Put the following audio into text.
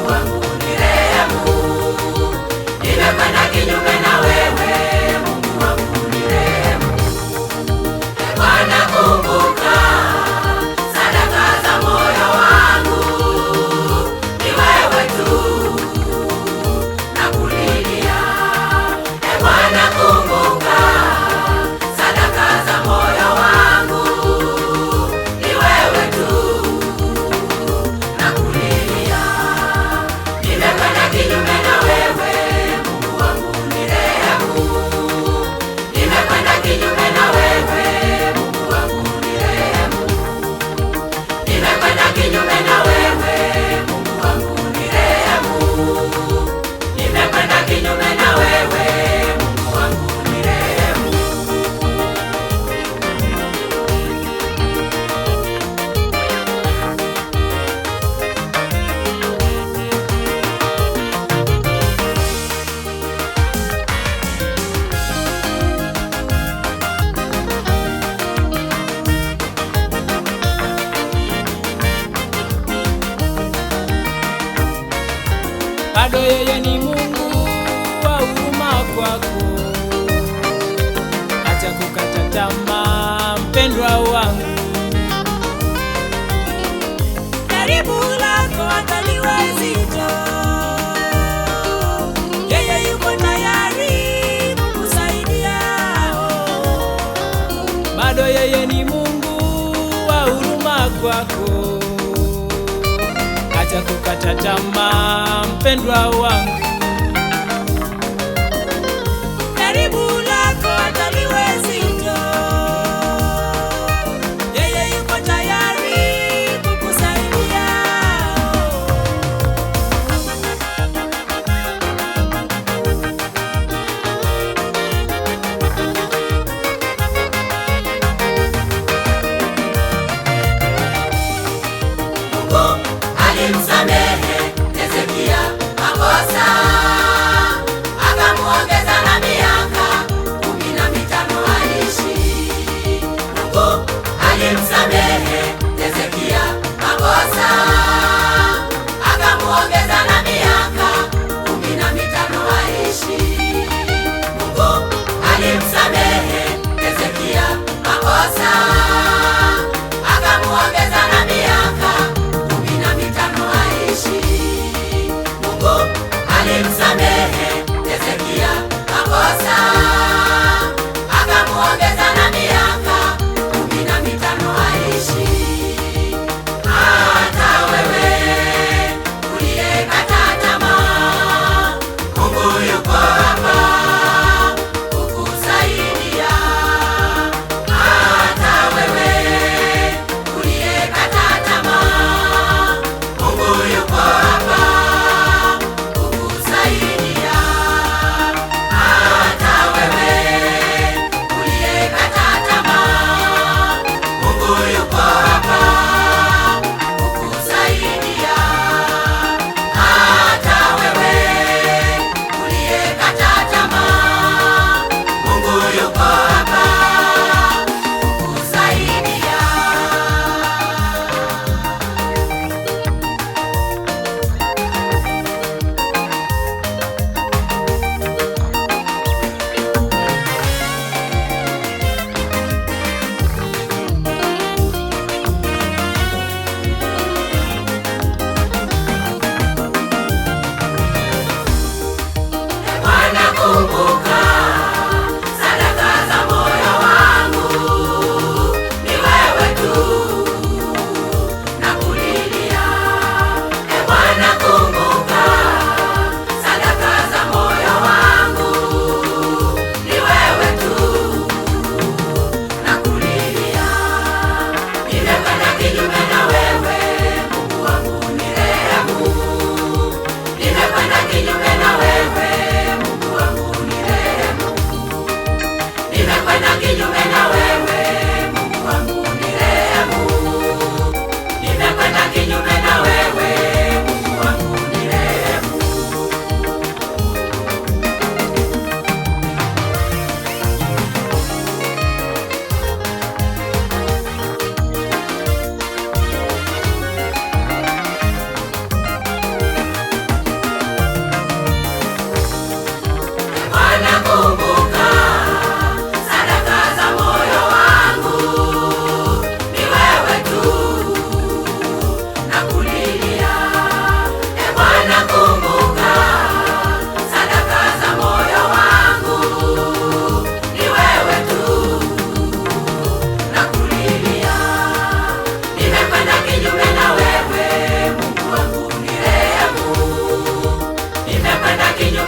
Mungu wangu nirehemu, nimekwenda kinyume na wewe. Mungu wangu nirehemu. Ee Bwana kumbuka sadaka za moyo wangu, ni wewe tu nakulilia. Ee Bwana kumbuka sadaka za moyo wangu, ni wewe tu nakulilia. Nimekwenda kinyume na wewe. Mungu wangu nirehemu, nimekwenda kinyume na wewe. Mungu wangu nirehemu, nimekwenda kinyume na wewe. Mungu wangu nirehemu, nimekwenda kinyume na wewe. Mungu wangu nirehemu. Bado yeye ni Mungu wa huruma kwako, acha kukata tamaa mpendwa wangu. Jaribu lako ataliwe zito, yeye yuko tayari kukusaidia. Bado yeye ni Mungu wa huruma kwako, acha kukata tamaa mpendwa wangu. Jaribu lako ataliwe zito, yeye yuko tayari kukusaidia. Mungu alimsamehe Hezekia makosa, akamuongeza na miaka 15 aishi. Mungu alimsamehe Hezekia makosa, akamuongeza na miaka 15 aishi. Mungu alimsamehe Hezekia makosa, akamuongeza na miaka 15 aishi. Mungu alimsamehe Hezekia makosa, akamuongeza na miaka 15 aishi. Hata wewe uliyekata kwenda kinyume